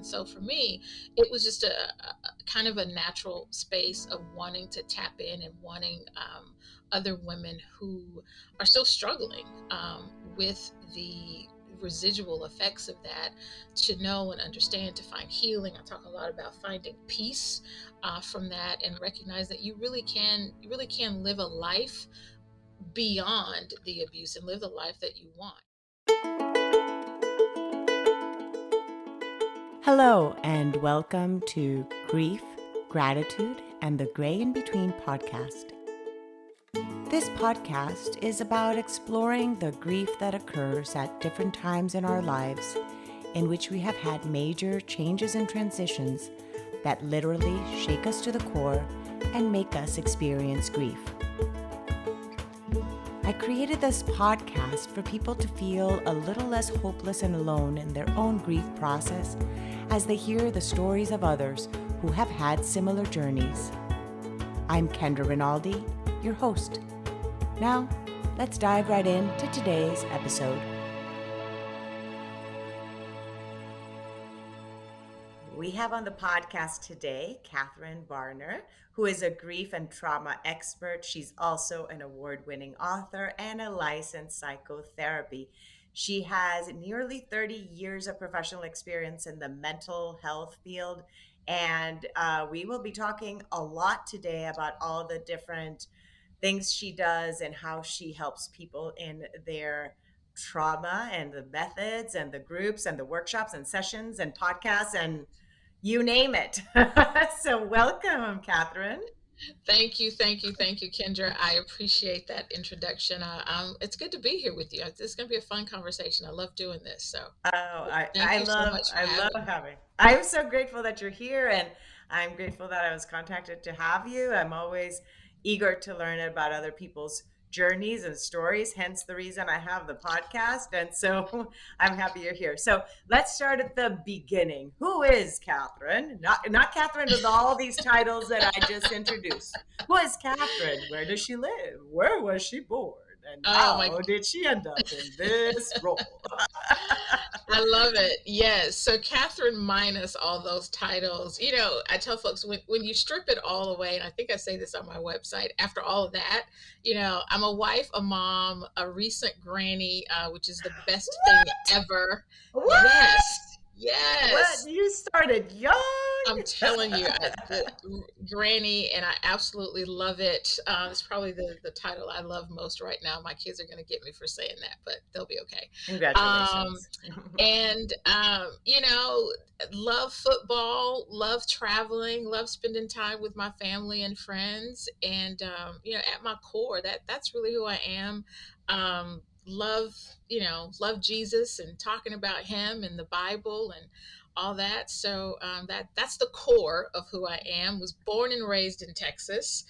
And so for me, it was just a kind of a natural space of wanting to tap in and wanting other women who are still struggling with the residual effects of that to know and understand, to find healing. I talk a lot about finding peace from that, and recognize that you really can live a life beyond the abuse and live the life that you want. Hello, and welcome to Grief, Gratitude, and the Gray in Between podcast. This podcast is about exploring the grief that occurs at different times in our lives in which we have had major changes and transitions that literally shake us to the core and make us experience grief. I created this podcast for people to feel a little less hopeless and alone in their own grief process as they hear the stories of others who have had similar journeys. I'm Kendra Rinaldi, your host. Now, let's dive right into today's episode. We have on the podcast today Katherine Barner, who is a grief and trauma expert. She's also an award-winning author and a licensed psychotherapy. She has nearly 30 years of professional experience in the mental health field. And we will be talking a lot today about all the different things she does and how she helps people in their trauma and the methods and the groups and the workshops and sessions and podcasts and you name it. So welcome, Katherine. Thank you, Kendra. I appreciate that introduction. It's good to be here with you. It's going to be a fun conversation. I love doing this. So, thank you so much for having me. I'm so grateful that you're here, and I'm grateful that I was contacted to have you. I'm always eager to learn about other people's journeys and stories, hence the reason I have the podcast. And so I'm happy you're here. So let's start at the beginning. Who is Katherine? Not Katherine with all these titles that I just introduced. Who is Katherine? Where does she live? Where was she born? And how did she end up in this role? I love it. Yes. So Katherine minus all those titles. You know, I tell folks when you strip it all away, and I think I say this on my website, after all of that, you know, I'm a wife, a mom, a recent granny, which is the best thing ever. What? Yes. What? You started young. I'm telling you, the granny, and I absolutely love it. It's probably the title I love most right now. My kids are going to get me for saying that, but they'll be okay. Congratulations. You know, love football, love traveling, love spending time with my family and friends. And, you know, at my core, that's really who I am. Love Jesus and talking about him and the Bible and all that. So that's the core of who I am. Was born and raised in Texas,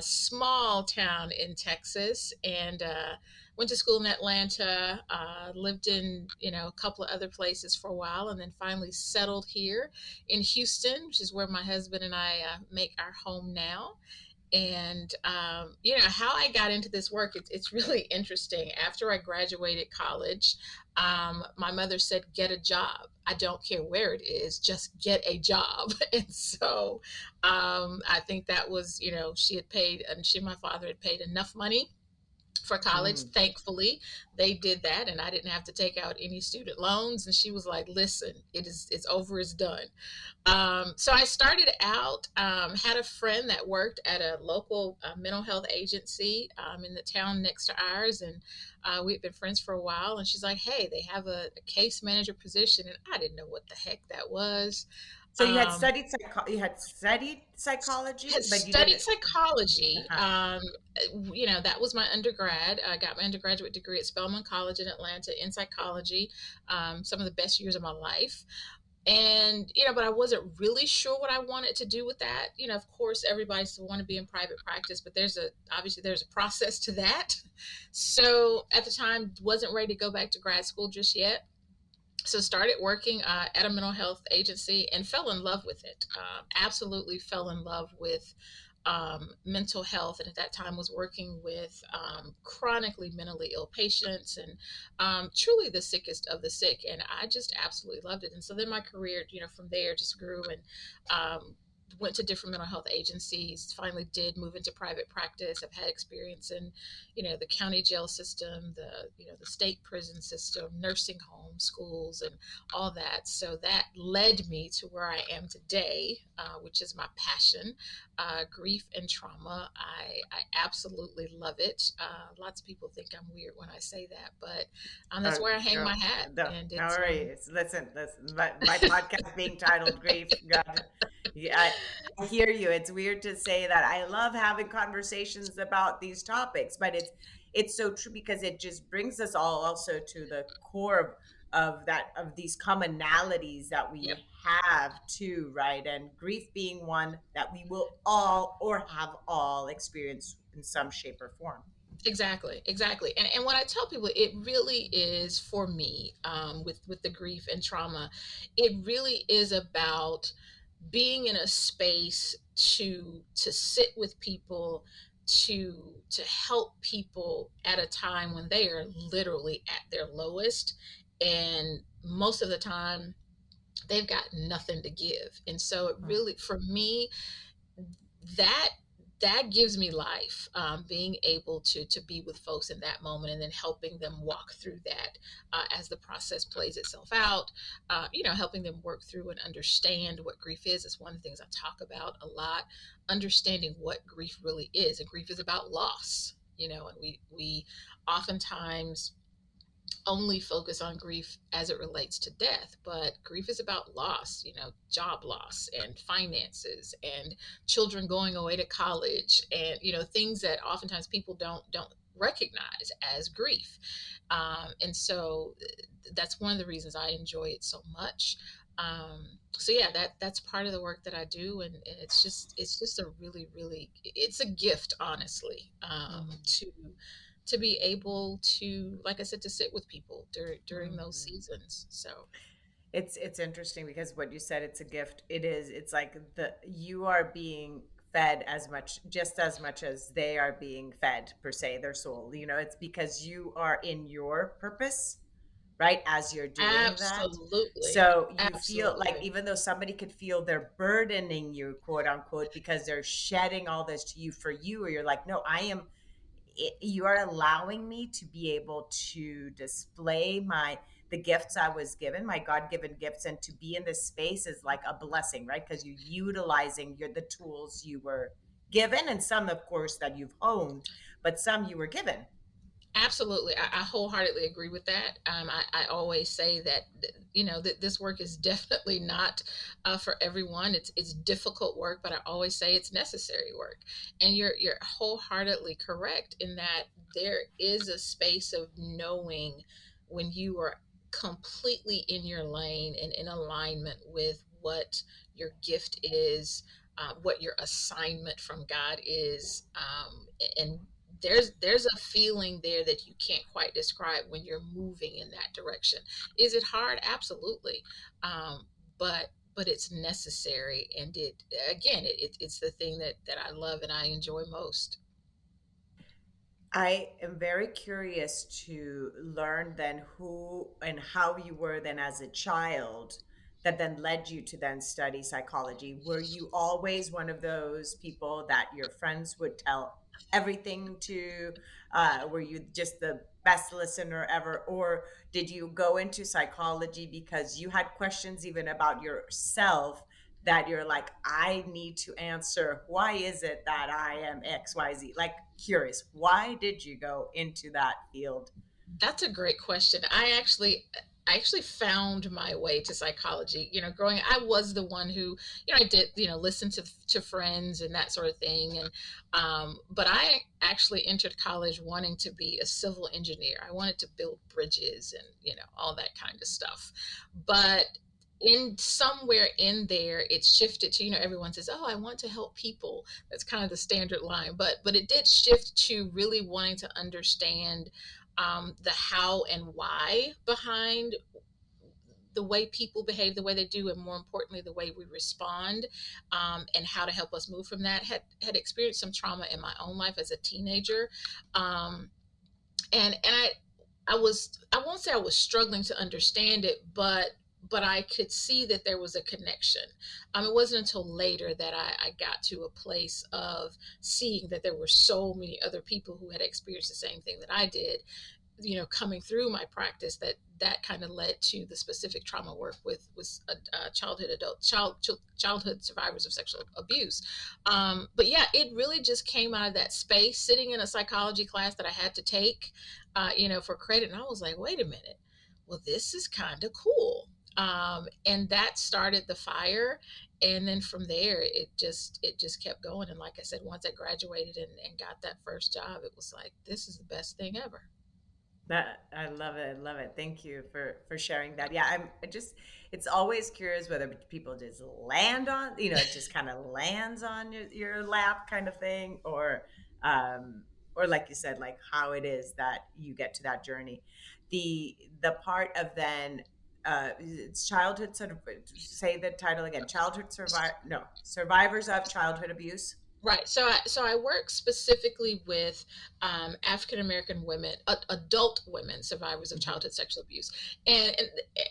small town in Texas, and went to school in Atlanta, lived in, you know, a couple of other places for a while, and then finally settled here in Houston, which is where my husband and I make our home now. And, you know, how I got into this work, it's really interesting. After I graduated college, my mother said, get a job. I don't care where it is, just get a job. And so I think that was, you know, she and my father had paid enough money for college. Thankfully, they did that, and I didn't have to take out any student loans. And she was like, listen, it's over, it's done. So I started out, had a friend that worked at a local mental health agency in the town next to ours, and we'd been friends for a while. And she's like, hey, they have a case manager position, and I didn't know what the heck that was. So you had studied psychology, but you didn't. Psychology. You know, that was my undergrad. I got my undergraduate degree at Spelman College in Atlanta in psychology. Some of the best years of my life. And, you know, but I wasn't really sure what I wanted to do with that. You know, of course, everybody's want to be in private practice, but obviously there's a process to that. So at the time, wasn't ready to go back to grad school just yet. So started working at a mental health agency and fell in love with it. Absolutely fell in love with mental health, and at that time was working with chronically mentally ill patients, and truly the sickest of the sick. And I just absolutely loved it. And so then my career, from there just grew, and went to different mental health agencies. Finally, did move into private practice. I've had experience in, the county jail system, the state prison system, nursing homes, schools, and all that. So that led me to where I am today, which is my passion, grief and trauma. I absolutely love it. Lots of people think I'm weird when I say that, but that's where I hang No, my hat, no, and no it's worries. Listen. My podcast being titled "Grief." God, yeah, I hear you. It's weird to say that. I love having conversations about these topics, but it's so true because it just brings us all also to the core of these commonalities that yep. we have too, right? And grief being one that we will all or have all experienced in some shape or form. Exactly, exactly. And what I tell people, it really is for me, with the grief and trauma, it really is about being in a space to sit with people, to help people at a time when they are literally at their lowest, and most of the time they've got nothing to give. And so it really, for me, that that gives me life, being able to be with folks in that moment, and then helping them walk through that, as the process plays itself out, helping them work through and understand what grief is one of the things I talk about a lot, understanding what grief really is. And grief is about loss, and we oftentimes only focus on grief as it relates to death, but grief is about loss, job loss and finances and children going away to college, and things that oftentimes people don't recognize as grief. And so that's one of the reasons I enjoy it so much. So yeah, that's part of the work that I do, and it's just a really, it's a gift, honestly, Mhm. to be able to, like I said, to sit with people during those Mhm. seasons. So It's interesting because what you said, it's a gift. It is. It's like the you are being fed as much, just as much as they are being fed per se, their soul. It's because you are in your purpose, right? As you're doing that. absolutely, So you feel like absolutely. even though somebody could feel they're burdening you, quote unquote, because they're shedding all this to you for you, or you're like, no, you are allowing me to be able to display the gifts I was given, my God-given gifts, and to be in this space is like a blessing, right? Because you're utilizing the tools you were given, and some, of course, that you've honed, but some you were given. Absolutely. I wholeheartedly agree with that. I always say that, that this work is definitely not, for everyone. It's difficult work, but I always say it's necessary work. And you're wholeheartedly correct in that there is a space of knowing when you are completely in your lane and in alignment with what your gift is, what your assignment from God is, and there's a feeling there that you can't quite describe when you're moving in that direction. Is it hard? Absolutely. But it's necessary, and it's the thing that I love and I enjoy most. I am very curious to learn then who and how you were then as a child that then led you to then study psychology. Were you always one of those people that your friends would tell everything to? Were you just the best listener ever? Or did you go into psychology because you had questions even about yourself that you're like, I need to answer. Why is it that I am XYZ? Like, curious, why did you go into that field? That's a great question. I actually found my way to psychology. Growing, I was the one who, I did, listen to friends and that sort of thing. And but I actually entered college wanting to be a civil engineer. I wanted to build bridges and all that kind of stuff. But in somewhere in there, it shifted to, everyone says, "Oh, I want to help people." That's kind of the standard line. But it did shift to really wanting to understand, the how and why behind the way people behave the way they do, and more importantly, the way we respond, and how to help us move from that. Had experienced some trauma in my own life as a teenager, um, and I won't say I was struggling to understand it, but I could see that there was a connection. It wasn't until later that I got to a place of seeing that there were so many other people who had experienced the same thing that I did, coming through my practice, that kind of led to the specific trauma work with childhood survivors of sexual abuse. But yeah, it really just came out of that space, sitting in a psychology class that I had to take, for credit, and I was like, wait a minute, well, this is kind of cool. And that started the fire, and then from there it just kept going. And like I said, once I graduated and got that first job, it was like, this is the best thing ever. That I love it. I love it. Thank you for sharing that. Yeah, I just it's always curious whether people just land on, it just kind of lands on your lap kind of thing, or like you said, like how it is that you get to that journey. The part of then it's childhood sort of, say the title again, childhood survivor, no, survivors of childhood abuse. Right. So I work specifically with African American women, adult women, survivors of Mhm. childhood sexual abuse, and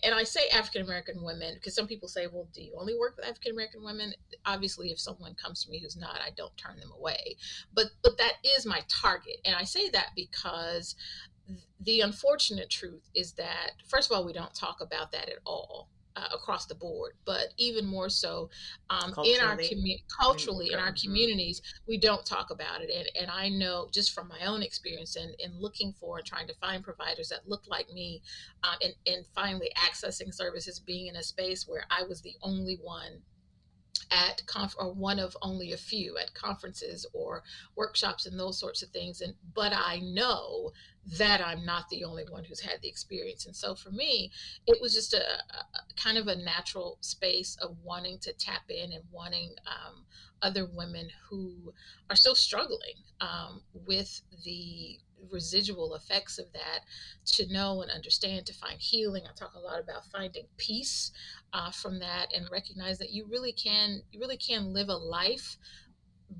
I say African American women because some people say, "Well, do you only work with African American women?" Obviously, if someone comes to me who's not, I don't turn them away. But that is my target, and I say that because the unfortunate truth is that, first of all, we don't talk about that at all. Across the board, but even more so, Culturally. culturally in our Mhm. communities, we don't talk about it. And I know just from my own experience and looking for and trying to find providers that look like me, and finally accessing services, being in a space where I was the only one or one of only a few at conferences or workshops and those sorts of things. And but I know that I'm not the only one who's had the experience. And so for me, it was just a kind of a natural space of wanting to tap in and wanting, other women who are still struggling, with the residual effects of that, to know and understand, to find healing. I talk a lot about finding peace, from that, and recognize that you really can live a life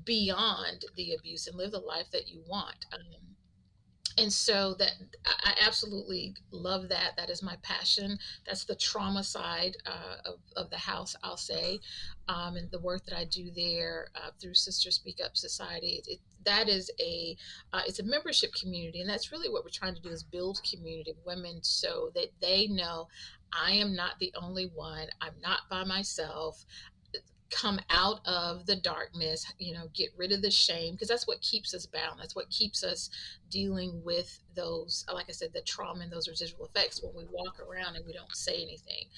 beyond the abuse and live the life that you want. And so that I absolutely love that. That is my passion. That's the trauma side, of the house, I'll say, and the work that I do there, through Sister Speak Up Society. That is it's a membership community, and that's really what we're trying to do, is build community of women so that they know I am not the only one. I'm not by myself. Come out of the darkness, get rid of the shame, because that's what keeps us bound. That's what keeps us dealing with those, like I said, the trauma and those residual effects, when we walk around and we don't say anything.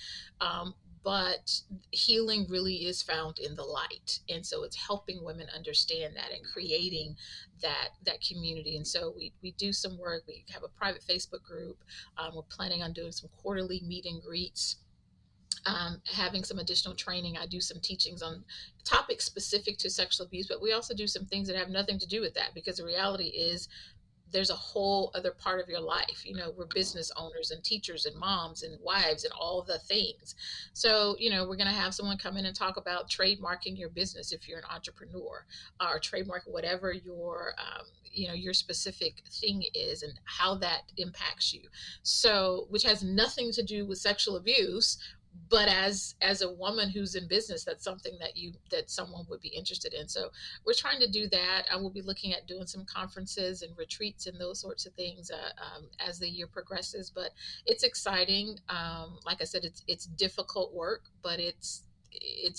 Um, but healing really is found in the light. And so it's helping women understand that and creating that community. And so we do some work. We have a private Facebook group. We're planning on doing some quarterly meet and greets, having some additional training. I do some teachings on topics specific to sexual abuse, but we also do some things that have nothing to do with that, because the reality is there's a whole other part of your life. We're business owners and teachers and moms and wives and all the things. So, we're going to have someone come in and talk about trademarking your business if you're an entrepreneur, or trademark whatever your specific thing is, and how that impacts you. So, which has nothing to do with sexual abuse, but as a woman who's in business, that's something that someone would be interested in. So we're trying to do that. I will be looking at doing some conferences and retreats and those sorts of things, as the year progresses. But it's exciting. Like I said, it's difficult work, but it's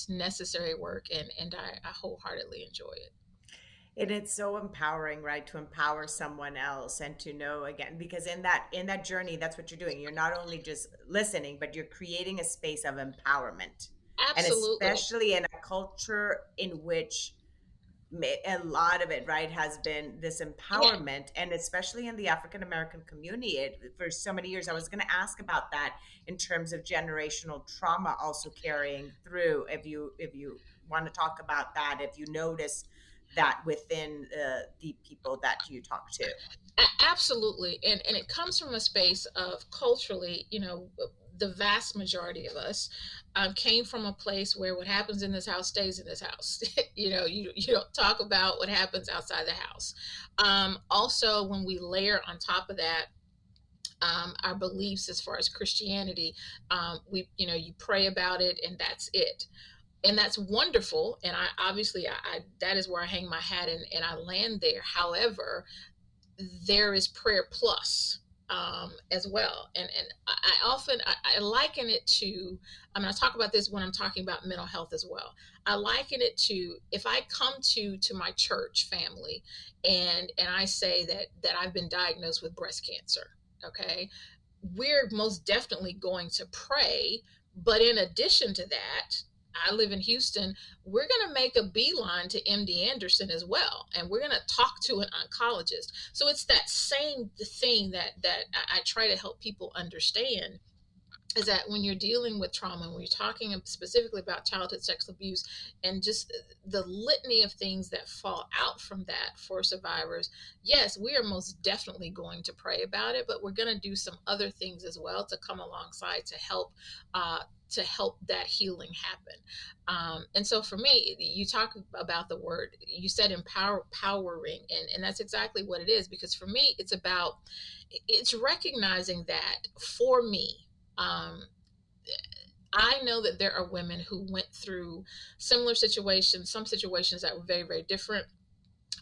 necessary work, and I wholeheartedly enjoy it. And it's so empowering, right? To empower someone else and to know, again, because in that journey, that's what you're doing. You're not only just listening, but you're creating a space of empowerment. And Absolutely. especially in a culture in which a lot of it, right, has been this Yeah. empowerment, and especially in the African American community, for so many years. I was going to ask about that in terms of generational trauma also carrying through. If you want to talk about that, if you notice that within the people that you talk to. Absolutely. And it comes from a space of culturally, the vast majority of us came from a place where what happens in this house stays in this house. You don't talk about what happens outside the house. Also, when we layer on top of that our beliefs as far as Christianity, you pray about it and that's it. And that's wonderful. And I obviously, that is where I hang my hat and I land there. However, there is prayer plus as well. And I liken it to, I mean, I talk about this when I'm talking about mental health as well. I liken it to, if I come to my church family and I say that I've been diagnosed with breast cancer, okay, we're most definitely going to pray. But in addition to that, I live in Houston. We're going to make a beeline to MD Anderson as well, and we're going to talk to an oncologist. So it's that same thing that I try to help people understand, is that when you're dealing with trauma, when you're talking specifically about childhood sexual abuse and just the litany of things that fall out from that for survivors, yes, we are most definitely going to pray about it, but we're going to do some other things as well to come alongside to help that healing happen. And so for me, you talk about the word, you said empowering, and that's exactly what it is. Because for me, it's recognizing that for me, um, I know that there are women who went through similar situations, some situations that were very, very different.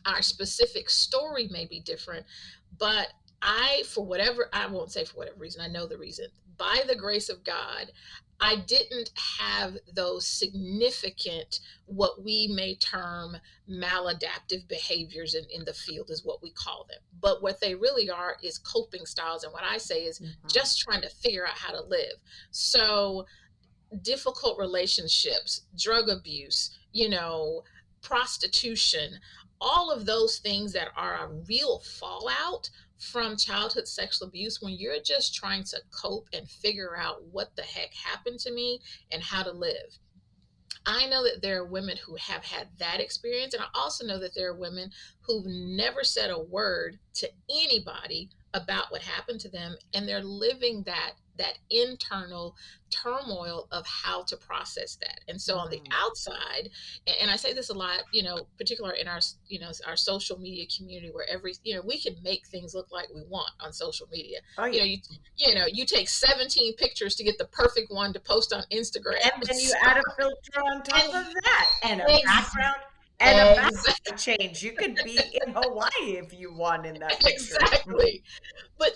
Our specific story may be different, but for whatever, I won't say for whatever reason, I know the reason. By the grace of God, I didn't have those significant, what we may term maladaptive behaviors in the field, is what we call them. But what they really are is coping styles. And what I say is Mhm. just trying to figure out how to live. So difficult relationships, drug abuse, prostitution, all of those things that are a real fallout from childhood sexual abuse, when you're just trying to cope and figure out what the heck happened to me and how to live. I know that there are women who have had that experience, and I also know that there are women who've never said a word to anybody about what happened to them, and they're living that internal turmoil of how to process that. And so on the Mm. outside, and I say this a lot, particularly in our our social media community, where we can make things look like we want on social media. Oh you yeah. know you you take 17 pictures to get the perfect one to post on Instagram. And then you add a filter on top And of that and a ex- background and a ex- background change. You could be in Hawaii if you want in that picture. Mhm. exactly.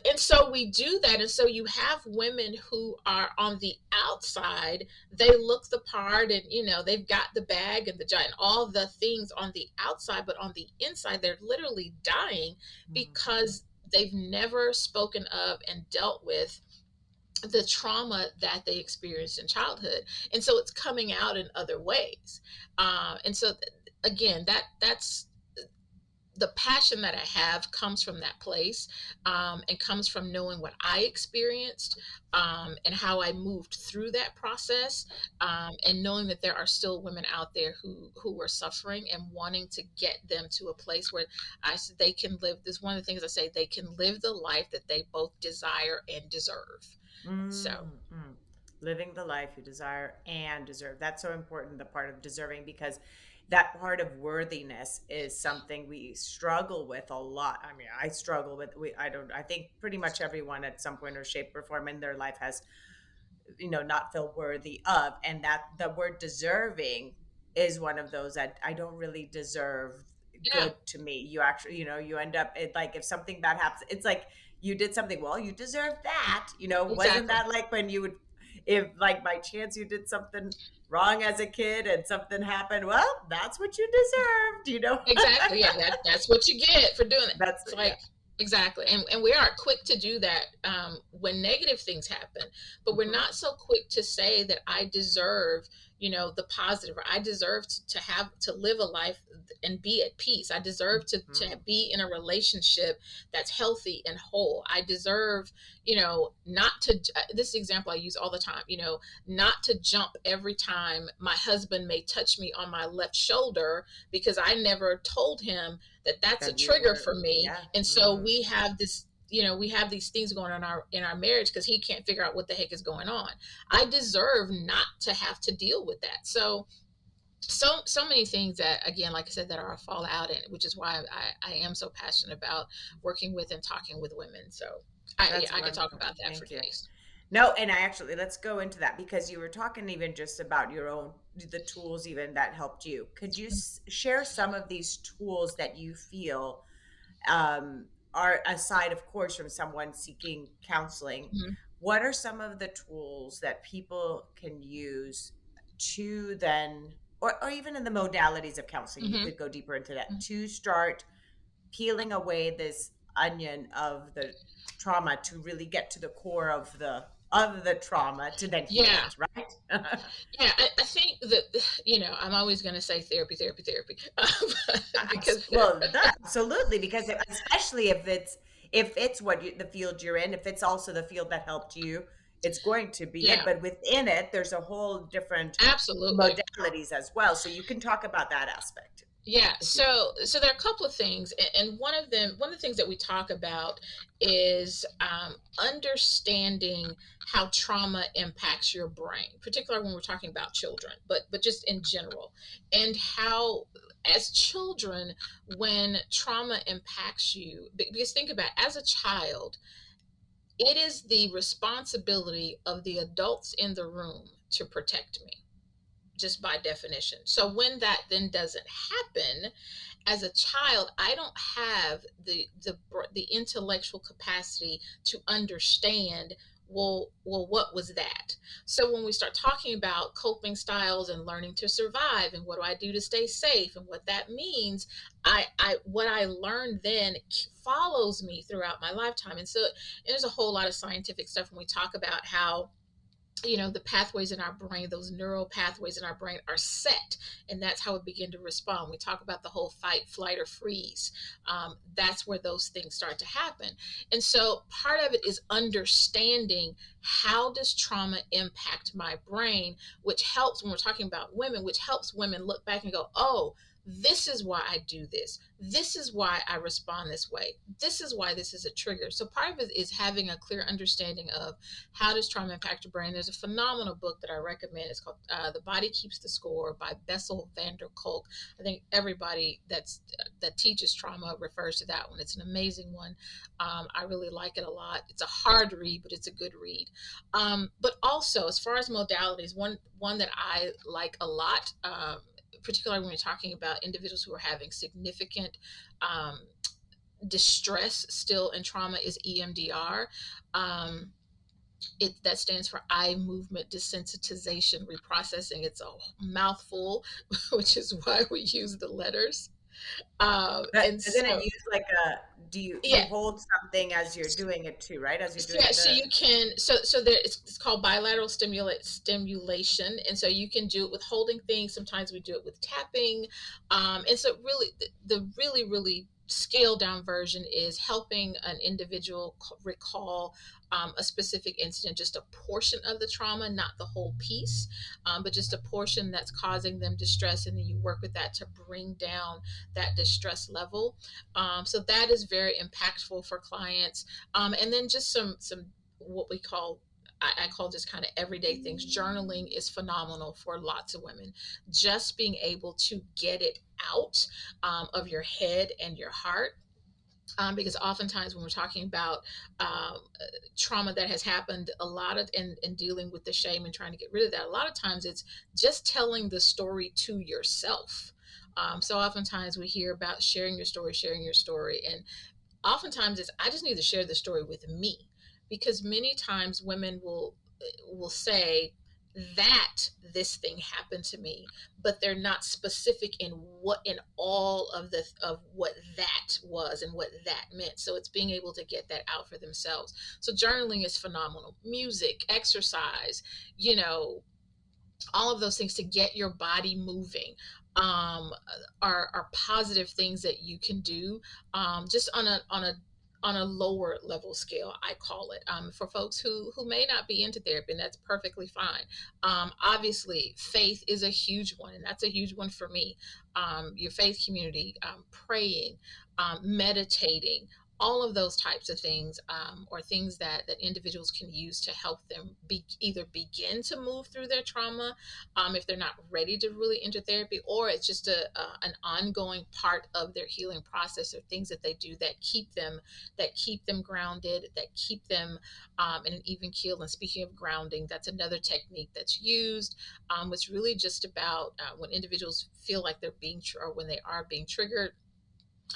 And so we do that. And so you have women who are on the outside, they look the part, and they've got the bag and the giant, all the things on the outside, but on the inside, they're literally dying Mhm. because they've never spoken of and dealt with the trauma that they experienced in childhood. And so it's coming out in other ways. And so again, that's the passion that I have comes from that place, and comes from knowing what I experienced, and how I moved through that process, and knowing that there are still women out there who are suffering and wanting to get them to a place where they can live this. One of the things I say, they can live the life that they both desire and deserve. So Mm. Living the life you desire and deserve. That's so important, the part of deserving, because that part of worthiness is something we struggle with a lot. I mean, I struggle with I think pretty much everyone at some point or shape or form in their life has, not feel worthy of. And that the word deserving is one of those that I don't really deserve yeah, good to me. You actually, you end up like if something bad happens, it's like you did something, well, you deserve that. Wasn't exactly. that like when you would, if like by chance you did something wrong as a kid and something happened, well, that's what you deserved, Exactly. Yeah, that's what you get for doing it. That's It's yeah. like exactly. And we are quick to do that when negative things happen, but we're Hmm. not so quick to say that I deserve, the positive, or I deserve to live a life and be at peace. I deserve to Hmm. be in a relationship that's healthy and whole. I deserve, not to, this example I use all the time, not to jump every time my husband may touch me on my left shoulder, because I never told him that that's a That you trigger were, for me. yeah. And so Hmm. we have this we have these things going on in our marriage because he can't figure out what the heck is going on. I deserve not to have to deal with that. So many things that, again, like I said, that are a fallout, and which is why I am so passionate about working with and talking with women. So That's I could talk wonderful. about that for Thank you. days. No, and I actually, let's go into that because you were talking even just about your own, the tools even that helped you. Could you share some of these tools that you feel are aside, of course, from someone seeking counseling? Hmm. What are some of the tools that people can use to then, or even in the modalities of counseling, you Hmm. could go deeper into that to start peeling away this onion of the trauma to really get to the core of the trauma to then heal Yeah. it, right? Yeah, I think that, I'm always going to say therapy, therapy, therapy, because Well, absolutely, because especially if it's what the field you're in, if it's also the field that helped you, it's going to be it. yeah, But within it, there's a whole different absolutely. modalities as well. So you can talk about that aspect. Yeah, If you, so there are a couple of things, and one of the things that we talk about is understanding how trauma impacts your brain, particularly when we're talking about children, but just in general, and how, as children, when trauma impacts you, because think about it, as a child, it is the responsibility of the adults in the room to protect me, just by definition. So when that then doesn't happen, as a child, I don't have the intellectual capacity to understand, well, what was that? So when we start talking about coping styles and learning to survive and what do I do to stay safe and what that means, I what I learned then follows me throughout my lifetime. And so there's a whole lot of scientific stuff when we talk about how, the pathways in our brain, those neural pathways in our brain are set, and that's how we begin to respond. We talk about the whole fight, flight, or freeze. That's where those things start to happen. And so part of it is understanding, how does trauma impact my brain, which helps when we're talking about women, which helps women look back and go, oh, this is why I do this. This is why I respond this way. This is why this is a trigger. So part of it is having a clear understanding of, how does trauma impact your brain? There's a phenomenal book that I recommend. It's called The Body Keeps the Score by Bessel van der Kolk. I think everybody that teaches trauma refers to that one. It's an amazing one. I really like it a lot. It's a hard read, but it's a good read. But also, as far as modalities, one that I like a lot, particularly when you're talking about individuals who are having significant distress still and trauma, is EMDR. That stands for eye movement desensitization reprocessing. It's a mouthful, which is why we use the letters. but And isn't it so, used like a, do you yeah, hold something as you're doing it too, right? As you're yeah. doing So the you can, so there, it's called bilateral stimulation, and so you can do it with holding things. Sometimes we do it with tapping, and so really, the really really scaled down version is helping an individual recall a specific incident, just a portion of the trauma, not the whole piece, but just a portion that's causing them distress, and then you work with that to bring down that distress level. So that is very impactful for clients. And then just some what we call, I call just kind of everyday things. Journaling is phenomenal for lots of women. Just being able to get it out of your head and your heart. Because oftentimes when we're talking about trauma that has happened, a lot of in dealing with the shame and trying to get rid of that, a lot of times it's just telling the story to yourself. So oftentimes we hear about sharing your story, and oftentimes it's, I just need to share the story with me, because many times women will say that this thing happened to me, but they're not specific in what, in all of the of what that was and what that meant. So it's being able to get that out for themselves. So journaling is phenomenal. Music, exercise, you know all of those things to get your body moving, um, are positive things that you can do, just on a lower level scale, I call it, for folks who may not be into therapy, and that's perfectly fine. Obviously, faith is a huge one, and that's a huge one for me. Your faith community, praying, meditating, all of those types of things, or things that individuals can use to help them either begin to move through their trauma, if they're not ready to really enter therapy, or it's just an ongoing part of their healing process, or things that they do that keep them grounded, that keep them in an even keel. And speaking of grounding, that's another technique that's used. It's really just about when individuals feel like they're or when they are being triggered.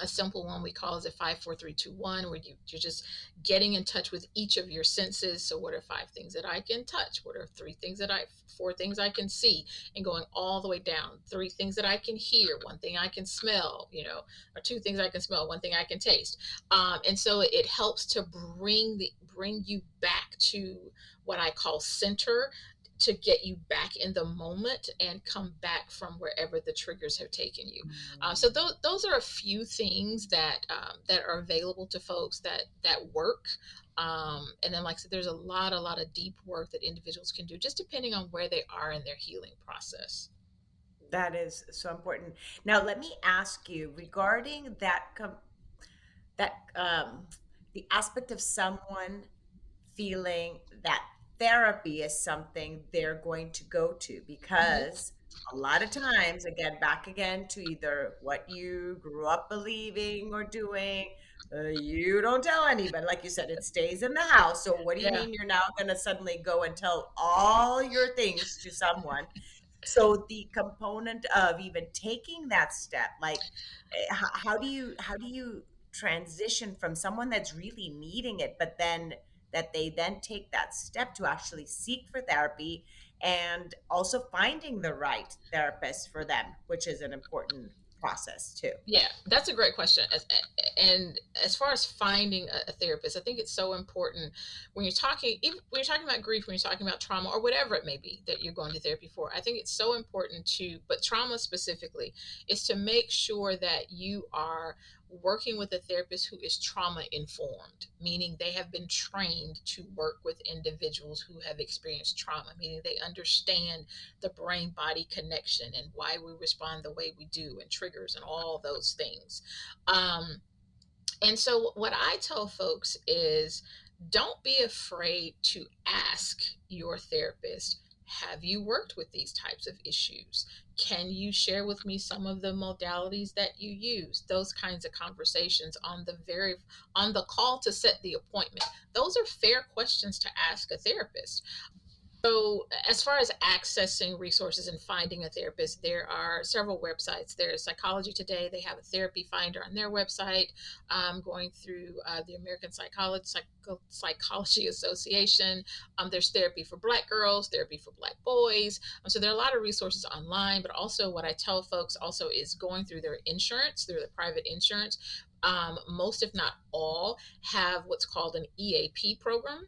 A simple one we call is a 5 4 3 2 1, where you're just getting in touch with each of your senses. So what are 5 things that I can touch? What are 3 things that I 4 things I can see? And going all the way down. 3 things that I can hear, 1 thing I can smell, or 2 things I can smell, 1 thing I can taste. And so it helps to bring you back to what I call center, to get you back in the moment and come back from wherever the triggers have taken you. So Mm. those are a few things that are available to folks that work. And then, like I said, there's a lot of deep work that individuals can do, just depending on where they are in their healing process. That is so important. Now, let me ask you regarding that the aspect of someone feeling that therapy is something they're going to go to, Hmm. because a lot of times, again, back again to either what you grew up believing or doing, you don't tell anybody. Like you said, it stays in the house. So what do you Yeah, mean you're now going to suddenly go and tell all your things to someone? So the component of even taking that step, like how do you transition from someone that's really needing it, but then that they then take that step to actually seek for therapy, and also finding the right therapist for them, which is an important process too. yeah, that's a great question. And as far as finding a therapist, I think it's so important when you're talking, even when you're talking about grief, when you're talking about trauma, or whatever it may be that you're going to therapy for. I think it's so important but trauma specifically, is to make sure that you are working with a therapist who is trauma informed, meaning they have been trained to work with individuals who have experienced trauma, meaning they understand the brain body connection and why we respond the way we do, and triggers and all those things. Um, and so, what I tell folks is, don't be afraid to ask your therapist, have you worked with these types of issues? Can you share with me some of the modalities that you use? Those kinds of conversations on the call to set the appointment. Those are fair questions to ask a therapist. So, as far as accessing resources and finding a therapist, there are several websites. There's Psychology Today. They have a therapy finder on their website. Going through the American Psychology Association. There's therapy for Black girls, therapy for Black boys. So there are a lot of resources online. But also, what I tell folks also is going through their insurance, through the private insurance. Most, if not all, have what's called an EAP program.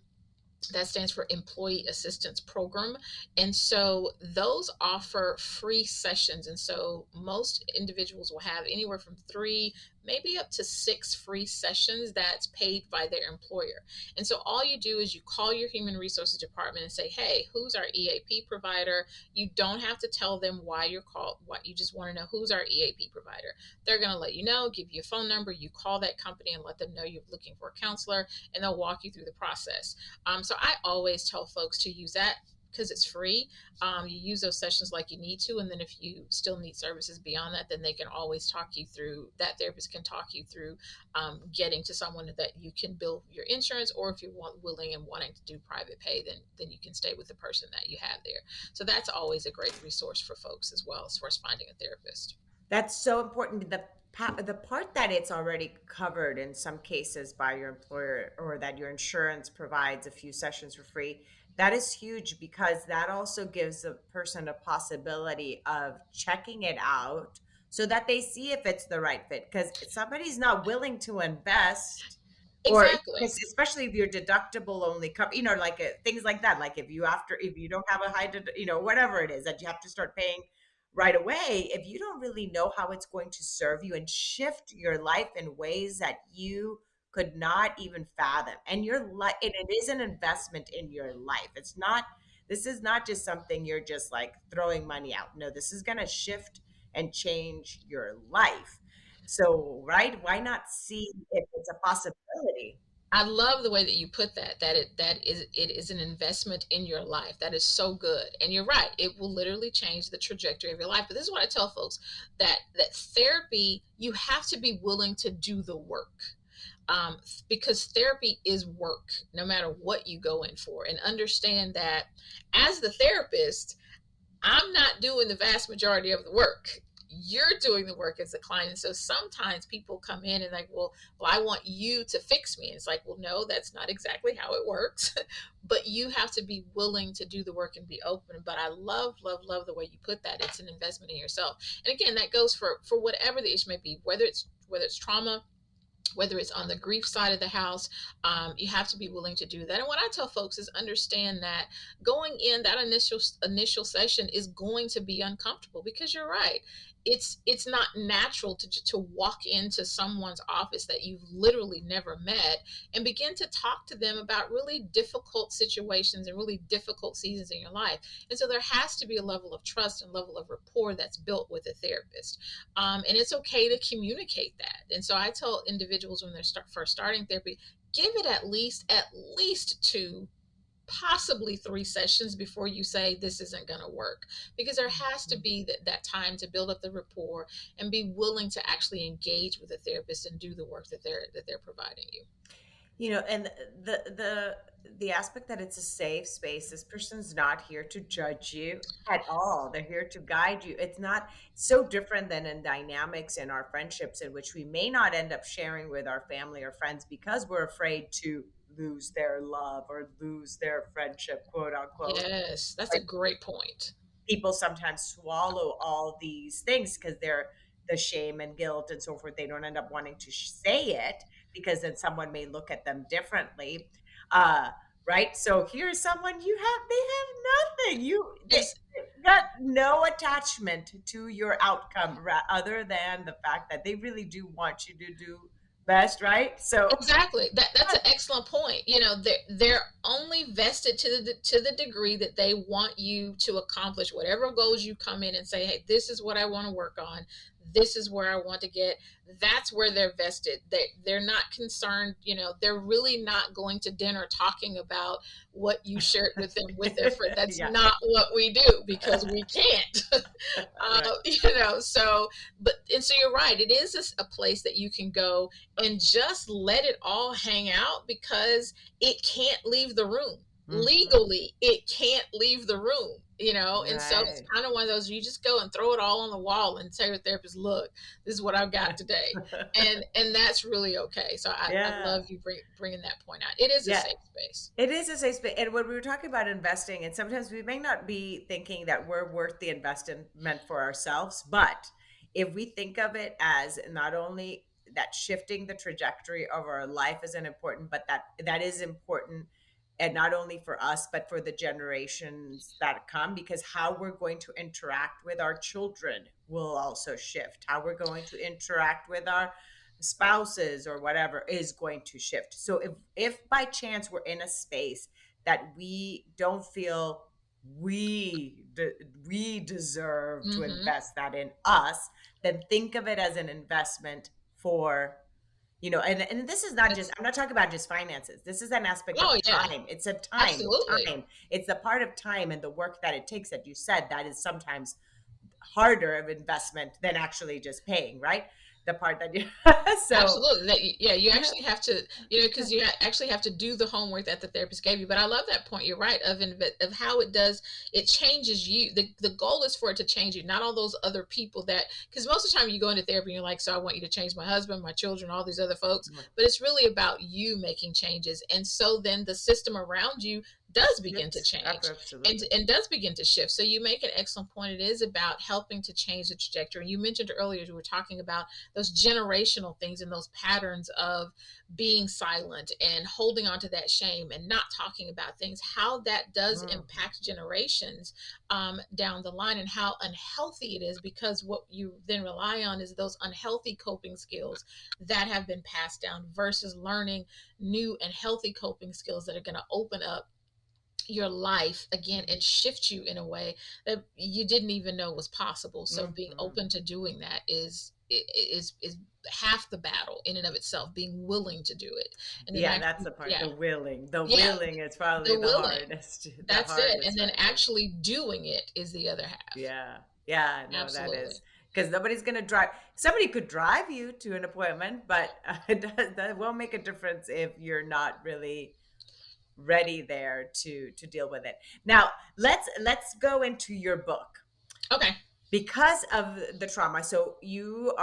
That stands for Employee Assistance Program. And so those offer free sessions. And so most individuals will have anywhere from 3, maybe up to 6 free sessions that's paid by their employer. And so all you do is you call your human resources department and say, hey, who's our EAP provider? You don't have to tell them why you're called, what you just want to know who's our EAP provider. They're going to let you know, give you a phone number. You call that company and let them know you're looking for a counselor, and they'll walk you through the process. So I always tell folks to use that because it's free. You use those sessions like you need to, and then if you still need services beyond that, then they can always talk you through. That therapist can talk you through getting to someone that you can bill your insurance, or if you're willing and wanting to do private pay, then you can stay with the person that you have there. So that's always a great resource for folks as well, as far as finding a therapist. That's so important. The part that it's already covered in some cases by your employer, or that your insurance provides a few sessions for free, that is huge, because that also gives a person a possibility of checking it out so that they see if it's the right fit. Because somebody's not willing to invest, or Exactly. because especially if your deductible only cover, like things like that. Like if you don't have a whatever it is that you have to start paying right away, if you don't really know how it's going to serve you and shift your life in ways that you could not even fathom, and your life, and it is an investment in your life. This is not just something you're just like throwing money out. No, this is going to shift and change your life. So, right? Why not see if it's a possibility? I love the way that you put that, it is an investment in your life. That is so good. And you're right. It will literally change the trajectory of your life. But this is what I tell folks, that therapy, you have to be willing to do the work. Um, because therapy is work, no matter what you go in for. And understand that as the therapist, I'm not doing the vast majority of the work. You're doing the work as a client. And so sometimes people come in and like, well, I want you to fix me. And it's like, well, no, that's not exactly how it works. But you have to be willing to do the work and be open. But I love, love, love the way you put that. It's an investment in yourself. And again, that goes for whatever the issue may be, whether it's trauma, whether it's on the grief side of the house. You have to be willing to do that. And what I tell folks is understand that going in that initial session is going to be uncomfortable, because you're right. It's not natural to walk into someone's office that you've literally never met and begin to talk to them about really difficult situations and really difficult seasons in your life. And so there has to be a level of trust and level of rapport that's built with a therapist. And it's okay to communicate that. And so I tell individuals when they're first starting therapy, give it at least two, possibly three sessions before you say this isn't going to work, because there has to be that time to build up the rapport and be willing to actually engage with a therapist and do the work that they're providing you. And the aspect that it's a safe space. This person's not here to judge you at all. They're here to guide you. It's not so different than in dynamics in our friendships, in which we may not end up sharing with our family or friends because we're afraid to lose their love or lose their friendship, quote unquote. Yes, that's a great point. People sometimes swallow all these things because they're the shame and guilt and so forth. They don't end up wanting to say it because then someone may look at them differently. Uh, right. So here's someone they have nothing. They It's got no attachment to your outcome other than the fact that they really do want you to do best. Right. So, Exactly. That's an excellent point. They're only vested to the degree that they want you to accomplish whatever goals you come in and say, "Hey, this is what I want to work on. This is where I want to get." That's where they're vested. They're not concerned. They're really not going to dinner talking about what you shared with them with their friend. That's yeah. not what we do, because we can't. Right. So, and so you're right. It is a place that you can go and just let it all hang out, because it can't leave the room. Mhm. Legally, it can't leave the room. And so it's Right. kind of one of those, you just go and throw it all on the wall and tell your therapist, look, this is what I've got today. And that's really okay. So I Yeah. love you bringing that point out. It is a Yeah. safe space. It is a safe space. And when we were talking about investing, and sometimes we may not be thinking that we're worth the investment for ourselves, but if we think of it as not only that shifting the trajectory of our life isn't important, but that is important, and not only for us, but for the generations that come, because how we're going to interact with our children will also shift. How we're going to interact with our spouses or whatever is going to shift. So if by chance we're in a space that we don't feel we deserve to Hmm. invest that in us, then think of it as an investment for, and this is not just, That's, I'm not talking about just finances. This is an aspect of oh yeah, time. It's a absolutely. time. It's the part of time and the work that it takes, that you said, that is sometimes harder of investment than actually just paying, right? The part that you so Absolutely. Yeah, you actually have to, because you actually have to do the homework that the therapist gave you. But I love that point. You're right, of how it does, it changes you. The goal is for it to change you, not all those other people because most of the time you go into therapy and you're like, so I want you to change my husband, my children, all these other folks. But it's really about you making changes. And so then the system around you does begin to shifts. change and, Absolutely. and does begin to shift. So you make an excellent point. It is about helping to change the trajectory. You mentioned earlier, you were talking about those generational things and those patterns of being silent and holding on to that shame and not talking about things, how that does Mhm. impact generations down the line, and how unhealthy it is, because what you then rely on is those unhealthy coping skills that have been passed down versus learning new and healthy coping skills that are going to open up your life again and shift you in a way that you didn't even know was possible. So being Hmm. open to doing that is half the battle in and of itself, being willing to do it. And then Yeah, that's actually, the part. yeah, The willing. The yeah, willing is probably the the willing. hardest. The That's it. And hardest then part. Yeah. actually doing it is the other half. Yeah. Yeah. No, that Absolutely. is because nobody's gonna drive. Somebody could drive you to an appointment, but that won't make a difference if you're not really ready there to deal with it. Now, let's go into your book Okay. because of the trauma. So you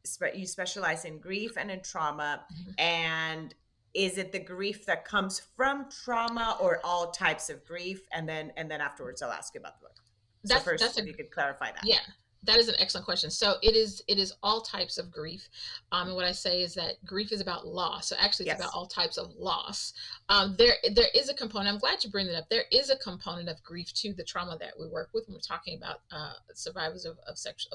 specialize in grief and in trauma, Mhm. and is it the grief that comes from trauma or all types of grief? And then afterwards I'll ask you about the book. So first, That's if a you could clarify that. Yeah, that is an excellent question. So it is all types of grief, and what I say is that grief is about loss. So actually, it's about Yes. all types of loss. There is a component. I'm glad you bring that up. There is a component of grief to the trauma that we work with when we're talking about survivors of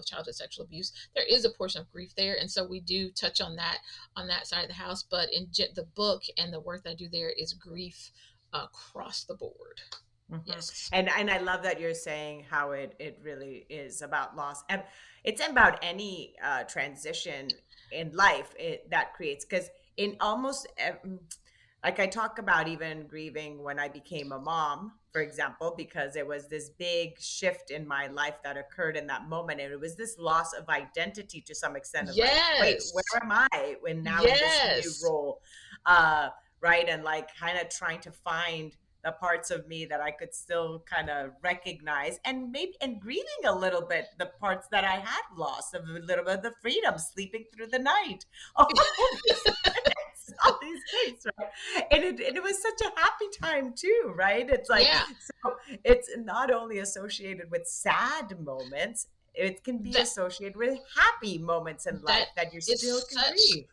childhood sexual abuse. There is a portion of grief there, and so we do touch on that side of the house. But the book and the work that I do there is grief across the board. Hmm. Yes. And I love that you're saying how it really is about loss, and it's about any transition in life that creates, because in like I talk about even grieving when I became a mom, for example, because it was this big shift in my life that occurred in that moment, and it was this loss of identity to some extent of like, wait, where Yes. am I when now in this new Yes. role, uh, right? And like kind of trying to find the parts of me that I could still kind of recognize, and maybe and grieving a little bit the parts that I had lost, of a little bit of the freedom, sleeping through the night, all these things, all these things, right? And it was such a happy time too, right? It's like, Yeah. so it's not only associated with sad moments, it can be That associated with happy moments in that life that you is still can such grieve.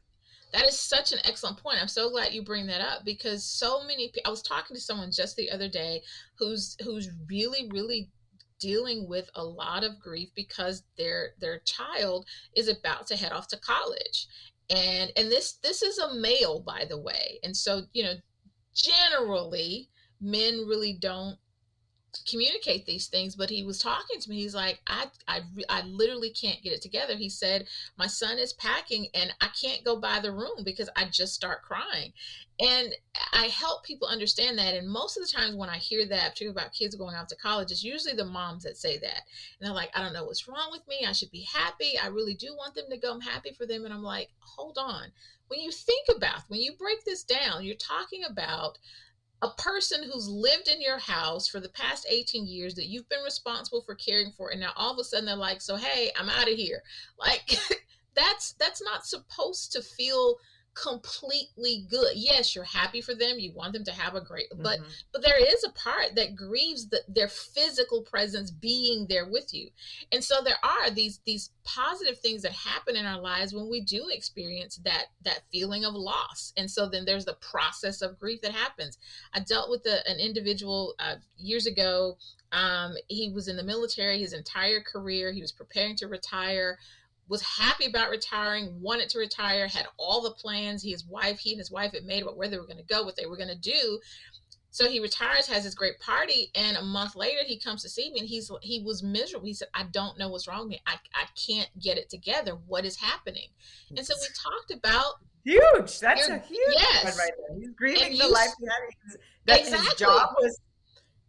that is such an excellent point. I'm so glad you bring that up because so many I was talking to someone just the other day who's really dealing with a lot of grief because their child is about to head off to college. And this is a male, by the way. And so, generally men really don't communicate these things, but he was talking to me. He's like, I literally can't get it together. He said, my son is packing and I can't go by the room because I just start crying. And I help people understand that. And most of the times when I hear that, particularly about kids going off to college, it's usually the moms that say that. And they're like, I don't know what's wrong with me. I should be happy. I really do want them to go. I'm happy for them. And I'm like, hold on. When you break this down, you're talking about a person who's lived in your house for the past 18 years that you've been responsible for caring for, and now all of a sudden they're like, so hey, I'm out of here. Like that's not supposed to feel completely good. Yes, you're happy for them, you want them to have a great, Hmm. but there is a part that grieves their physical presence being there with you. And so there are these positive things that happen in our lives when we do experience that feeling of loss. And so then there's the process of grief that happens. I dealt with an individual years ago. He was in the military his entire career. He was preparing to retire, was happy about retiring, wanted to retire, had all the plans. He and his wife had made about where they were going to go, what they were going to do. So he retires, has this great party, and a month later he comes to see me, and he was miserable. He said, "I don't know what's wrong with me. I can't get it together. What is happening?" And so we talked about Huge. That's your a huge one yes, right there. He's and grieving the you life he had. That his job exactly. was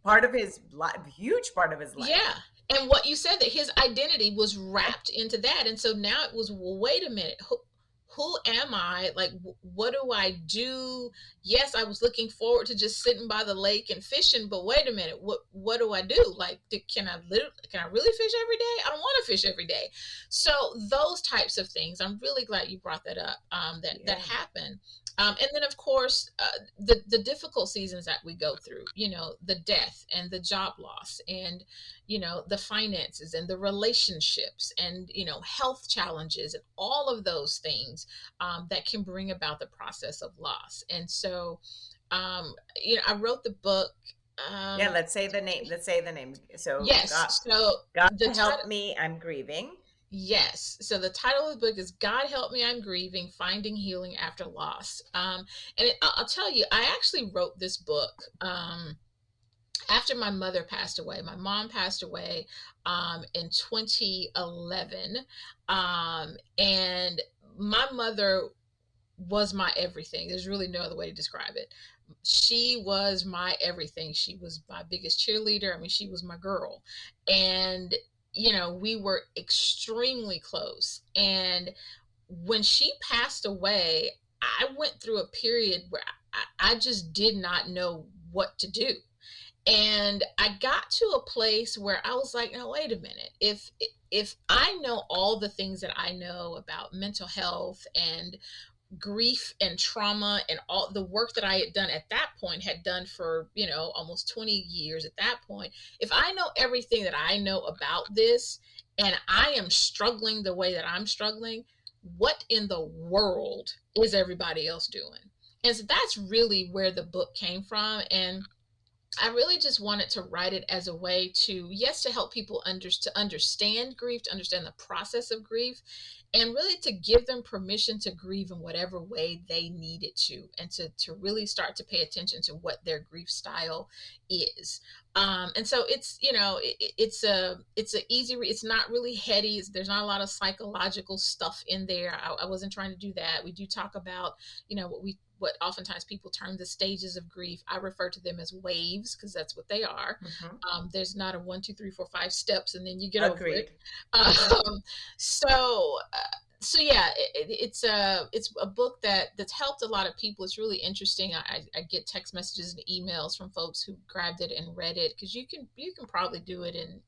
part of his life, huge part of his life. Yeah. And what you said, that his identity was wrapped into that. And so now it was, well, wait a minute. Who am I? Like, what do I do? Yes, I was looking forward to just sitting by the lake and fishing, but wait a minute. What do I do? Like, can I really fish every day? I don't want to fish every day. So those types of things, I'm really glad you brought that up, that Yeah. happen. And then, of course, the difficult seasons that we go through, the death and the job loss, and the finances and the relationships, and health challenges, and all of those things that can bring about the process of loss. And so I wrote the book. Yeah, um, let's say the name. Let's say the name. So yes, so God the help title me, I'm grieving. yes, so the title of the book is God Help Me, I'm Grieving, Finding Healing After Loss. And I'll tell you, I actually wrote this book after my mother passed away. My mom passed away in 2011. And my mother was my everything. There's really no other way to describe it. She was my everything. She was my biggest cheerleader. I mean, she was my girl. And, we were extremely close. And when she passed away, I went through a period where I just did not know what to do. And I got to a place where I was like, no, wait a minute. If I know all the things that I know about mental health and grief and trauma and all the work that I had done at that point, had done for, almost 20 years at that point, if I know everything that I know about this and I am struggling the way that I'm struggling, what in the world is everybody else doing? And so that's really where the book came from. And I really just wanted to write it as a way to, yes, to help people to understand grief, to understand the process of grief, and really to give them permission to grieve in whatever way they needed to, and to really start to pay attention to what their grief style is. And so it's, it's a easy, it's not really heady. There's not a lot of psychological stuff in there. I wasn't trying to do that. We do talk about, what oftentimes people term the stages of grief. I refer to them as waves because that's what they are. Hmm. There's not a 1, 2, 3, 4, 5 steps and then you get over it. Agreed. Um, so, yeah, it's a book that's helped a lot of people. It's really interesting. I get text messages and emails from folks who grabbed it and read it, because you can probably do it in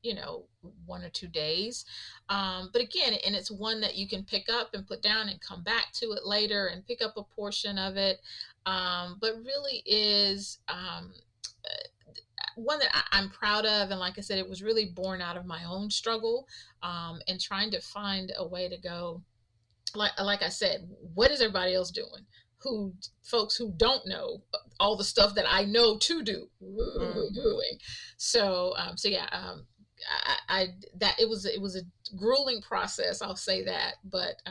1 or 2 days. But again, and it's one that you can pick up and put down and come back to it later and pick up a portion of it. But really is one that I'm proud of. And like I said, it was really born out of my own struggle, and trying to find a way to go. Like I said, what is everybody else doing? Folks who don't know all the stuff that I know to do Hmm. doing. So yeah, I that it was a grueling process. I'll say that, but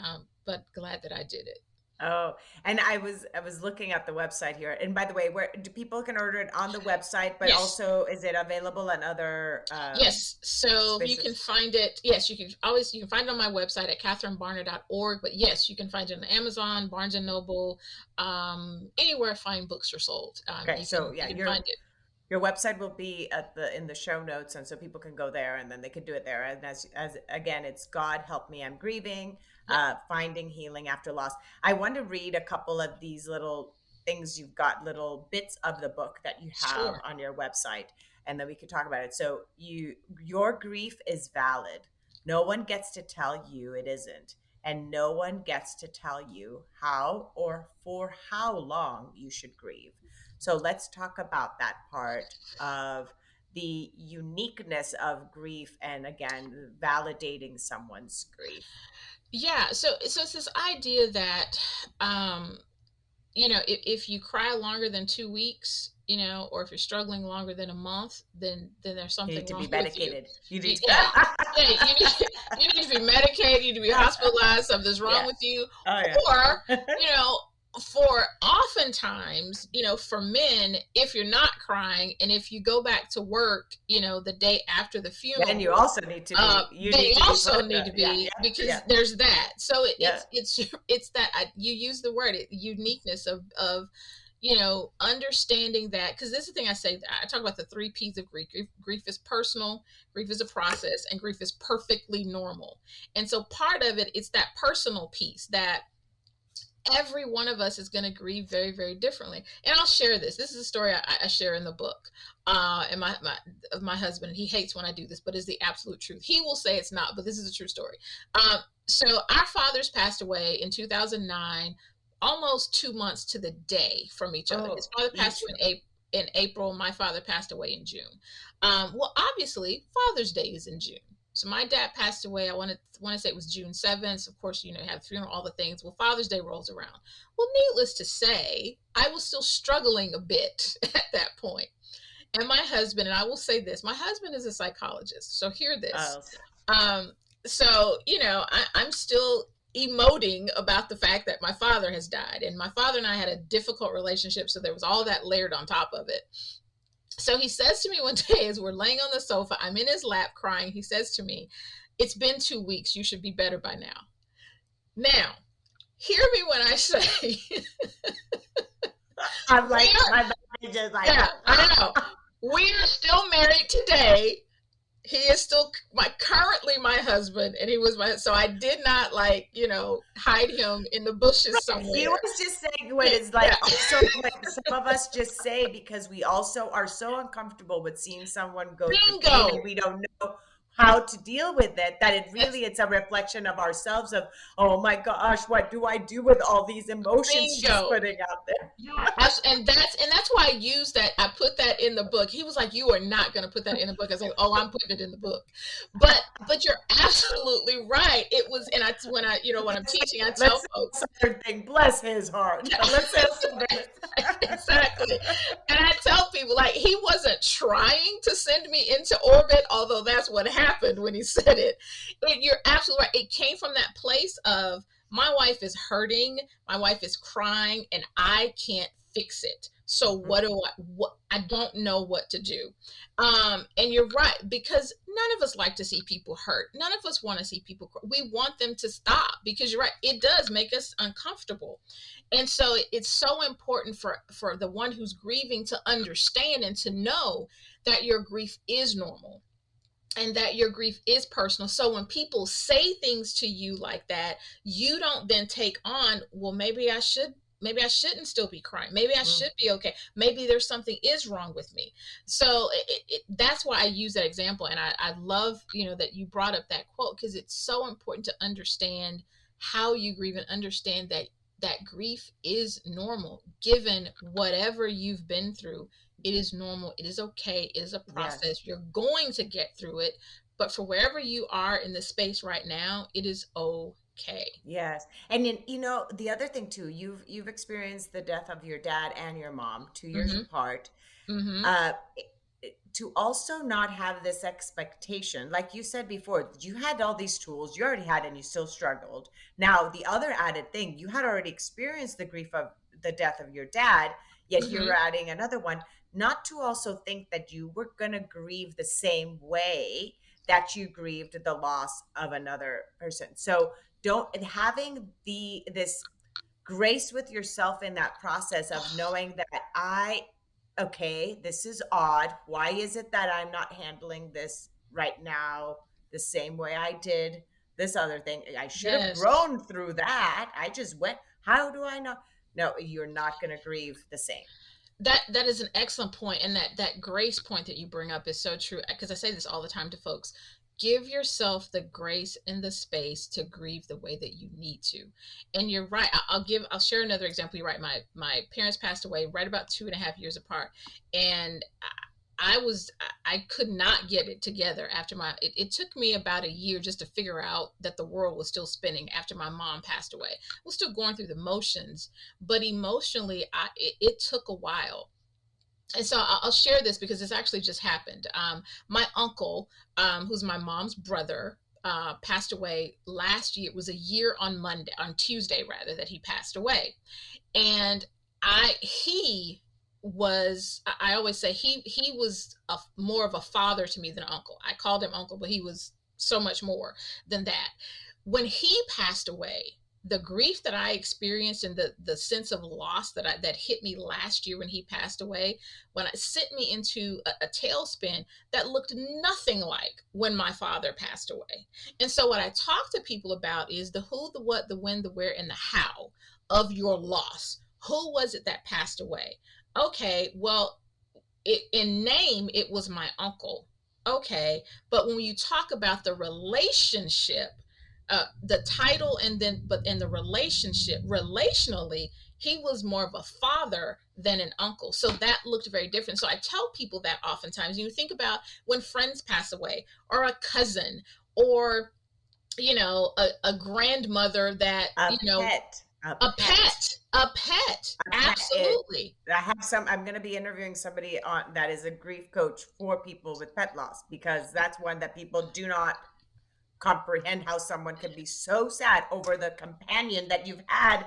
glad that I did it. Oh, and I was looking at the website here. And by the way, where do people can order it on the website, but Yes. also is it available in other Yes, so you can spaces? find it. Yes, you can find it on my website at katherinebarner.org. But yes, you can find it on Amazon, Barnes and Noble, anywhere fine books are sold. Okay, You so can yeah, you can find it. your website will be at the in the show notes, and so people can go there and then they could do it there. And as again, it's God help me, I'm grieving, Yep, finding healing after loss. I want to read a couple of these little things you've got, little bits of the book that you have sure. on your website, and then we could talk about it. So your grief is valid. No one gets to tell you it isn't, and no one gets to tell you how or for how long you should grieve. So let's talk about that part of the uniqueness of grief and again, validating someone's grief. Yeah, so it's this idea that, um, if you cry longer than 2 weeks, or if you're struggling longer than a month, then there's You something need to wrong be with you. medicated. You need to. Yeah, yeah, you need you need to be medicated, you need to be hospitalized, something's wrong Yeah. with you. Oh, Or, yeah. you know, for oftentimes, for men, if you're not crying and if you go back to work, the day after the Then you funeral, also need to be, you they need to be also put, need to yeah, be, yeah, yeah, because there's that. So yeah. it's that you use the word uniqueness of understanding that, because this is the thing I talk about the 3 P's of grief. Grief is personal, grief is a process, and grief is perfectly normal. And so part of it's that personal piece that every one of us is going to grieve very, very differently. And I'll share this. This is a story I share in the book. And of my husband, and he hates when I do this, but it's the absolute truth. He will say it's not, but this is a true story. So our fathers passed away in 2009, almost 2 months to the day from each other. His Oh, father passed each. away in April. My father passed away in June. Well, obviously, Father's Day is in June. So my dad passed away. I want to say it was June 7th. Of course, you have the funeral, all the things. Well, Father's Day rolls around. Well, needless to say, I was still struggling a bit at that point. And my husband, and I will say this, my husband is a psychologist. So hear this. Okay. Um, so, I'm still emoting about the fact that my father has died. And my father and I had a difficult relationship. So there was all that layered on top of it. So he says to me one day, as we're laying on the sofa, I'm in his lap crying. He says to me, "It's been 2 weeks. You should be better by now." Now, hear me when I say, I'm we like, are, my body just like, yeah, I know. We are still married today. He is still currently my husband, and he was my, so I did not, like, hide him in the bushes right. He was somewhere. just saying what is Yeah, like also what some of us just say because we also are so uncomfortable with seeing someone go through pain and bingo. we don't know how to deal with it, that it That's really it's a reflection of ourselves of, oh my gosh, what do I do with all these emotions she's bingo. putting out there? Yeah, and that's why I use that. I put that in the book. He was like, "You are not going to put that in the book." I was like, "Oh, I'm putting it in the book." But you're absolutely right. It was, and I when I when I'm Let's say, teaching, I let's tell say folks, a southern thing, bless his heart. yeah, Let's say a southern. exactly. And I tell people, like, he wasn't trying to send me into orbit, although that's what happened when he said it. You're absolutely right. It came from that place of, my wife is hurting, my wife is crying, and I can't fix it. So I don't know what to do. And you're right, because none of us like to see people hurt. None of us want to see people cry. We want them to stop, because you're right, it does make us uncomfortable. And so it's so important for the one who's grieving to understand and to know that your grief is normal, and that your grief is personal. So when people say things to you like that, you don't then take on, well, maybe I shouldn't still be crying. Maybe I Mm, should be okay. Maybe there's something is wrong with me. So that's why I use that example. And I love, that you brought up that quote, because it's so important to understand how you grieve, and understand that grief is normal given whatever you've been through. It is normal. It is okay. It is a yes. process. You're going to get through it. But for wherever you are in the space right now, it is okay. Yes. And then, the other thing too, you've experienced the death of your dad and your mom 2 years Mm-hmm. apart. Mm-hmm. Uh, to also not have this expectation, like you said before, you had all these tools you already had and you still struggled. Now, the other added thing, you had already experienced the grief of the death of your dad, yet you're Mm-hmm. adding another one. Not to also think that you were going to grieve the same way that you grieved the loss of another person. So don't, and having this grace with yourself in that process of knowing that okay, this is odd. Why is it that I'm not handling this right now the same way I did this other thing? I should have Yes. grown through that. I just went, how do I know? No, you're not going to grieve the same. That is an excellent point, and that grace point that you bring up is so true, because I say this all the time to folks. Give yourself the grace and the space to grieve the way that you need to. And you're right. I'll share another example. You're right. My parents passed away right about 2.5 years apart, and I could not get it together after it took me about a year just to figure out that the world was still spinning after my mom passed away. I was still going through the motions, but emotionally, it took a while. And so I'll share this because this actually just happened. My uncle, who's my mom's brother, passed away last year. It was a year on Tuesday rather, that he passed away. And he was, I always say, he was more of a father to me than an uncle. I called him uncle, but he was so much more than that. When he passed away, the grief that I experienced, and the sense of loss that hit me last year when he passed away, when it sent me into a tailspin that looked nothing like when my father passed away. And so what I talk to people about is the who, the what, the when, the where, and the how of your loss. Who was it that passed away? Okay, well, in name, it was my uncle. Okay, but when you talk about the relationship, the title, and then but in the relationship, relationally, he was more of a father than an uncle. So that looked very different. So I tell people that oftentimes you think about when friends pass away, or a cousin, or a grandmother that A pet, a a pet, pet, a pet. absolutely. I'm going to be interviewing somebody on that is a grief coach for people with pet loss, because that's one that people do not comprehend, how someone can be so sad over the companion that you've had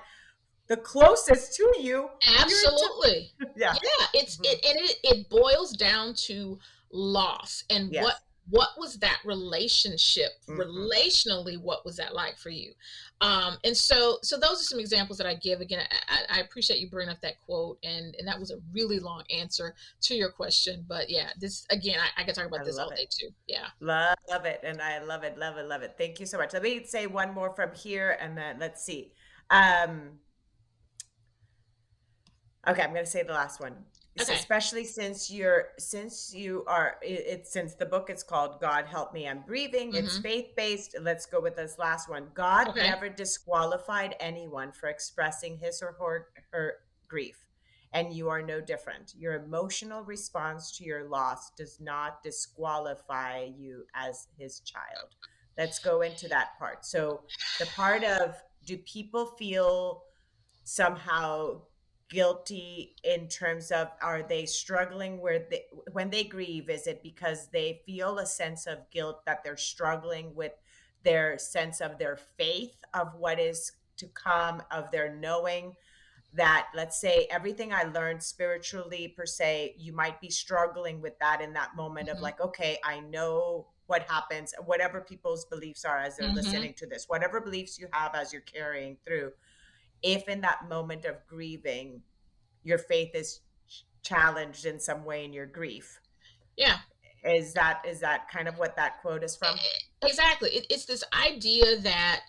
the closest to you, you're into, Absolutely. yeah. Yeah, Mhm. it boils down to loss and Yes. what was that relationship Hmm. relationally, what was that like for you? And so those are some examples that I give. Again, I appreciate you bringing up that quote, and that was a really long answer to your question, but yeah, this again, I could talk I about this love all it. day too. Yeah. Love it. And I love it, love it, love it. Thank you so much. Let me say one more from here and then let's see. Um, Okay, I'm gonna say the last one. Okay. Especially since you are since the book is called God Help Me I'm Grieving, it's Hmm. faith-based. Let's go with this last one. God Okay. never disqualified anyone for expressing his or her grief, and you are no different. Your emotional response to your loss does not disqualify you as his child. Let's go into that part. So the part of, do people feel somehow guilty in terms of, are they struggling where they, when they grieve, is it because they feel a sense of guilt that they're struggling with their sense of their faith of what is to come, of their knowing that, let's say, everything I learned spiritually per se, you might be struggling with that in that moment of Hmm. like, okay, I know what happens, whatever people's beliefs are as they're Hmm. listening to this, whatever beliefs you have as you're carrying through, if in that moment of grieving your faith is challenged in some way in your grief, Yeah. is that kind of what that quote is from? Exactly. It's this idea that,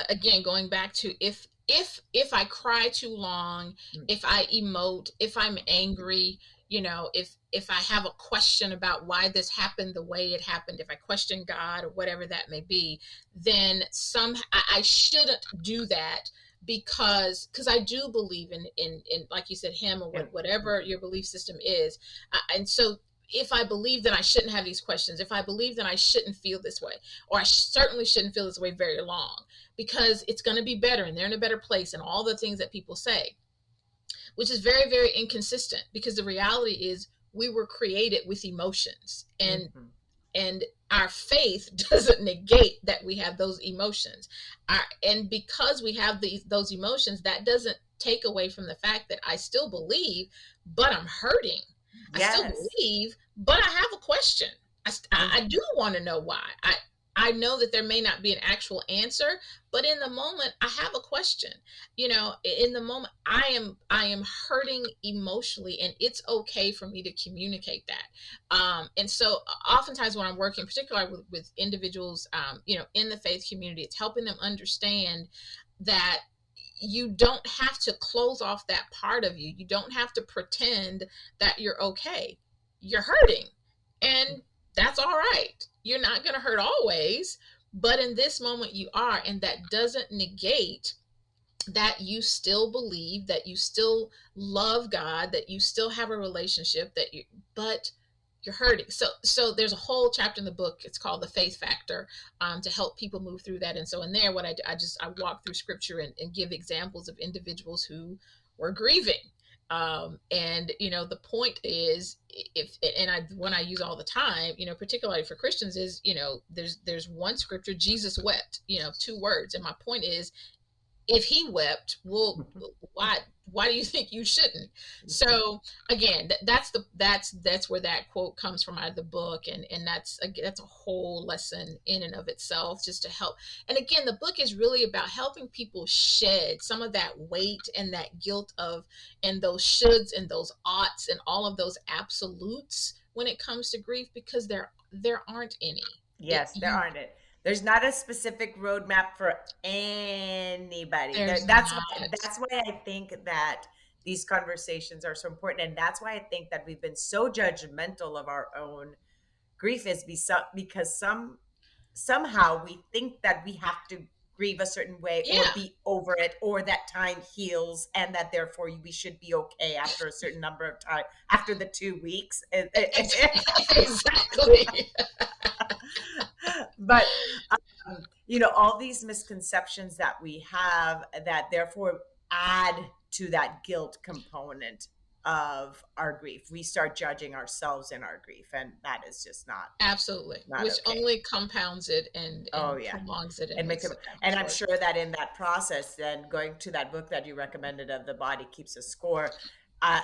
again, going back to, if I cry too long, Mm, if I emote, if I'm angry, if I have a question about why this happened the way it happened, if I question God or whatever that may be, then I shouldn't do that, because I do believe in, like you said, him, or and whatever mhm, your belief system is. And so if I believe that I shouldn't have these questions, if I believe that I shouldn't feel this way, or I certainly shouldn't feel this way very long, because it's going to be better and they're in a better place, and all the things that people say, which is very, very inconsistent, because the reality is we were created with emotions, mhm. and our faith doesn't negate that we have those emotions. And because we have those emotions, that doesn't take away from the fact that I still believe, but I'm hurting. I still Yes. believe, but I have a question. I Mhm, do want to know why. I know that there may not be an actual answer, but in the moment, I have a question. In the moment, I am hurting emotionally, and it's okay for me to communicate that. And so oftentimes when I'm working, particularly with individuals, in the faith community, it's helping them understand that you don't have to close off that part of you. You don't have to pretend that you're okay. You're hurting, and that's all right. You're not going to hurt always, but in this moment you are, and that doesn't negate that you still believe, that you still love God, that you still have a relationship, but you're hurting. So there's a whole chapter in the book. It's called the Faith Factor, to help people move through that. And so in there, what I do, I walk through scripture, and give examples of individuals who were grieving. And the point is, if and I when I use all the time, particularly for Christians, is, there's one scripture, Jesus wept, two words, and my point is, if he wept, well, why do you think you shouldn't? So again, that's where that quote comes from, out of the book, and that's a whole lesson in and of itself, just to help. And again, the book is really about helping people shed some of that weight and that guilt of, and those shoulds and those oughts and all of those absolutes when it comes to grief, because there aren't any. it Yes, there you aren't it. There's not a specific roadmap for anybody. There's That's why not. I think that these conversations are so important, and that's why I think that we've been so judgmental of our own grief, is because somehow we think that we have to grieve a certain way or Yeah. be over it, or that time heals, and that therefore we should be okay after a certain number of time, after the 2 weeks. Exactly. But all these misconceptions that we have that therefore add to that guilt component. of our grief. We start judging ourselves in our grief, and that is just Absolutely, not which okay. only compounds it Oh and yeah. prolongs it and And makes makes it, it that and much I'm worse. sure that in that process, then going to that book that you recommended of The Body Keeps a Score, I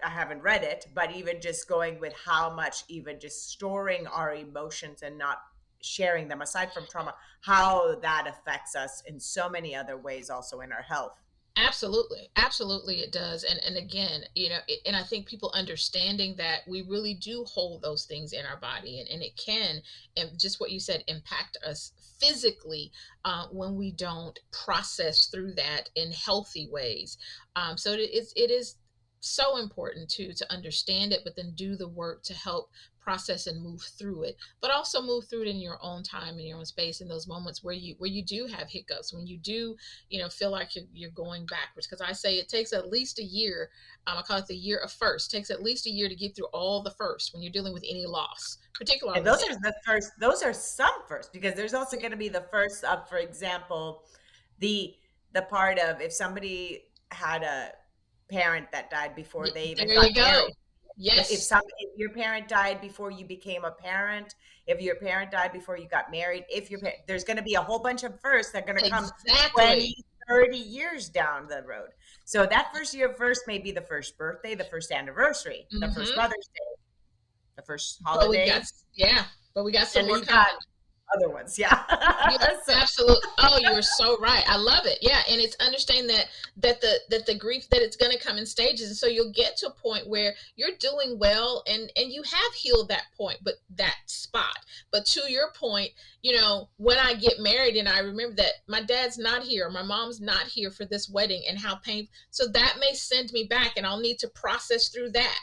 haven't read it, but even just going with how much, even just storing our emotions and not sharing them, aside from trauma, how that affects us in so many other ways, also in our health. Absolutely, absolutely, it does. And again, and I think people understanding that we really do hold those things in our body, and it can, and just what you said, impact us physically when we don't process through that in healthy ways. So it is so important to understand it, but then do the work to help process and move through it, but also move through it in your own time, in your own space, in those moments where you do have hiccups, when you do feel like you're going backwards. Because I say it takes at least a year. I call it the year of first. It takes at least a year to get through all the first when you're dealing with any loss, And particularly those death. are the first, those are some first, because there's also going to be the first of, for example, the the part of if somebody had a parent that died before they even There got you married. go. Yes, If your parent died before you became a parent, if your parent died before you got married, if your there's going to be a whole bunch of firsts that are going to come exactly. 20, 30 years down the road. So that first year first may be the first birthday, the first anniversary, the first Hmm. Mother's Day, the first But we got, holiday, yeah, but we got some and more you got coming. other ones. Yeah. You're So absolute. Oh, you're so right. I love it. Yeah, and it's understanding that the grief, that it's going to come in stages, and so you'll get to a point where you're doing well, and you have healed that point, but that spot. But to your point, when I get married, and I remember that my dad's not here, my mom's not here for this wedding, and how painful. So that may send me back, and I'll need to process through that.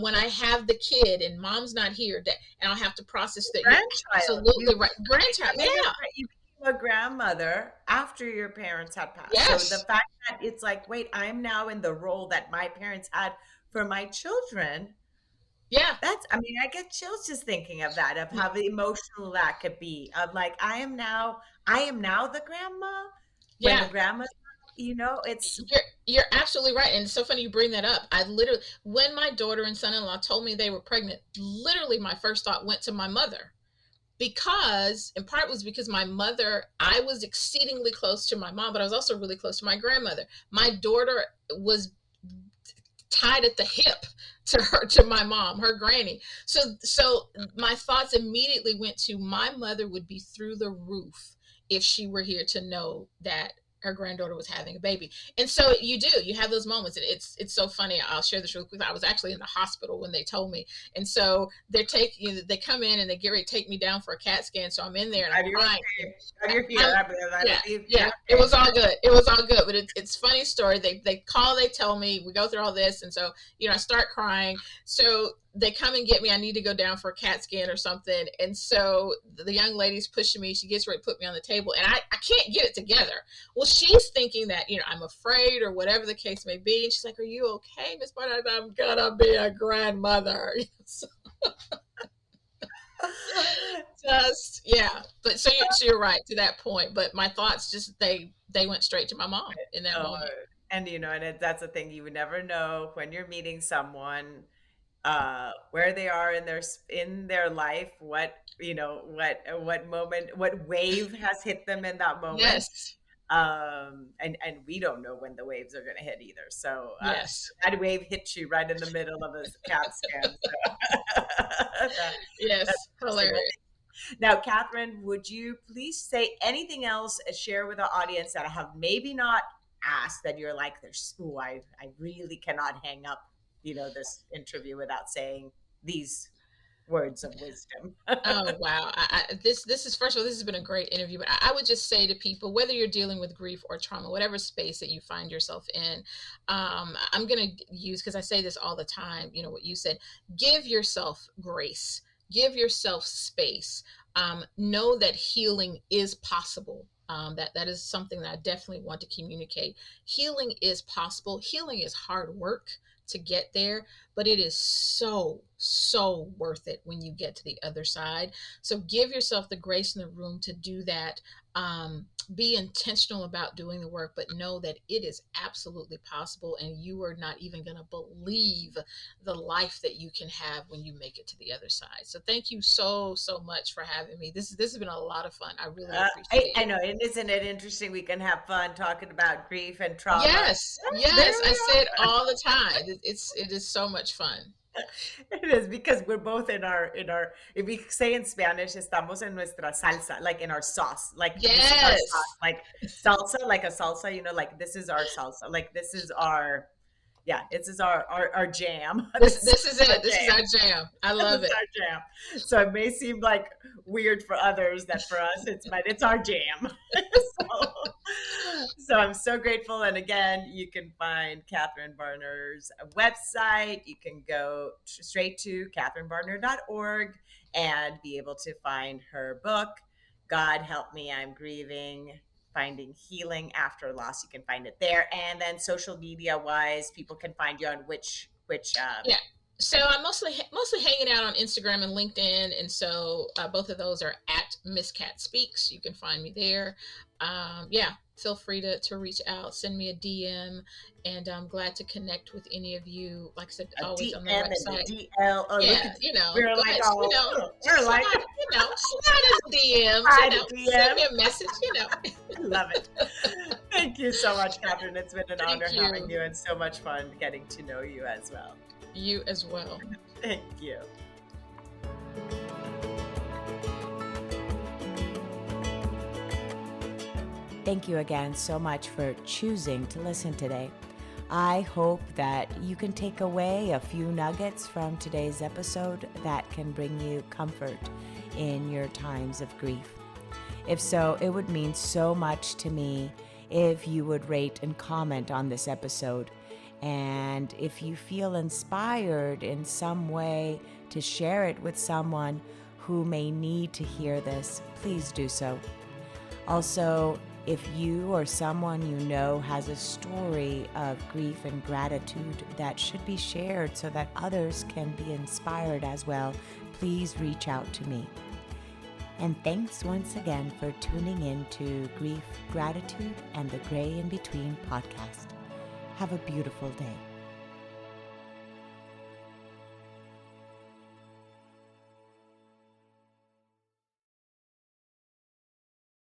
When I have the kid and mom's not here, and I'll have to process that. You're grandchild, absolutely right. Grandchild, becoming yeah. you became a grandmother after your parents had passed. So the Yes. fact that it's like, wait, I'm now in the role that my parents had for my children. Yeah. That's, I mean, I get chills just thinking of that, of how emotional that could be. Of like, I am now the grandma when the Yeah. grandma's, it's You're absolutely right. And it's so funny you bring that up. I literally, when my daughter and son-in-law told me they were pregnant, literally my first thought went to my mother. Because, in part, was because my mother, I was exceedingly close to my mom, but I was also really close to my grandmother. My daughter was tied at the hip to my mom, her granny. So my thoughts immediately went to, my mother would be through the roof if she were here to know that her granddaughter was having a baby. And so you have those moments, and it's so funny. I'll share this real quick. I was actually in the hospital when they told me, and so they come in and they get ready to take me down for a CAT scan. So I'm in there and I'm glad you're crying. okay. Glad you're I'm, here. I yeah, believe yeah. you're It okay. was all good. It was all good. But it's funny story. They call, they tell me, we go through all this, and so I start crying. So they come and get me. I need to go down for a CAT scan or something. And so the young lady's pushing me. She gets ready to put me on the table, and I can't get it together. Well, she's thinking that I'm afraid or whatever the case may be. And she's like, "Are you okay, Miss Barnett? I'm gonna be a grandmother." So just, yeah. But so you're right to that point. But my thoughts, just, they went straight to my mom in that Oh, moment. and that's the thing, you would never know when you're meeting someone, where they are in in their life, what, what moment, what wave has hit them in that moment. Yes. And we don't know when the waves are going to hit either. So Yes. that wave hits you right in the middle of a CAT scan. So that's Yes. interesting. Hilarious. Now, Catherine, would you please say anything else, share with the audience that I have maybe not asked, that you're like, there's, ooh, I really cannot hang up, this interview without saying these words of wisdom. Oh wow! This is, first of all, this has been a great interview. But I would just say to people, whether you're dealing with grief or trauma, whatever space that you find yourself in, I'm going to use, because I say this all the time. What you said: give yourself grace, give yourself space. Know that healing is possible. That is something that I definitely want to communicate. Healing is possible. Healing is hard work to get there, but it is so, so worth it when you get to the other side. So give yourself the grace and the room to do that. Be intentional about doing the work, but know that it is absolutely possible, and you are not even going to believe the life that you can have when you make it to the other side. So thank you so, so much for having me. This has been a lot of fun. I really appreciate I it. know, and isn't it interesting? We can have fun talking about grief and trauma. Yes, There yes, I we say it all the time. It is so much fun. It is because we're both in our if we say in Spanish, estamos en nuestra salsa, like in our sauce. Like this is our sauce. Yes. Like salsa, like a salsa, like this is our salsa. Like this is our yeah, this is our jam. This This is this is our it. This is jam. our jam. I This love is it. our jam. So it may seem like weird for others that for us it's our jam. So I'm so grateful. And again, you can find Katherine Barner's website. You can go straight to katherinebarner.org and be able to find her book, God Help Me, I'm Grieving, Finding Healing After Loss. You can find it there. And then social media wise, people can find you on which Yeah. So I'm mostly hanging out on Instagram and LinkedIn, and so both of those are at Miss Cat Speaks. You can find me there. Yeah, feel free to reach out, send me a DM, and I'm glad to connect with any of you. Like I said, a always on the DM and a website. DL. Oh, look Yeah, at we're go like ahead. all we're like Slide in the DMs. hi to Send DM. me a message. I love it. Thank you so much, Catherine. It's been an honor Thank having you. you and so much fun getting to know you as well. You as well. Thank you. Thank you again so much for choosing to listen today. I hope that you can take away a few nuggets from today's episode that can bring you comfort in your times of grief. If so, it would mean so much to me if you would rate and comment on this episode. And if you feel inspired in some way to share it with someone who may need to hear this, please do so. Also, if you or someone you know has a story of grief and gratitude that should be shared so that others can be inspired as well, please reach out to me. And thanks once again for tuning in to Grief, Gratitude, and the Gray in Between podcast. Have a beautiful day.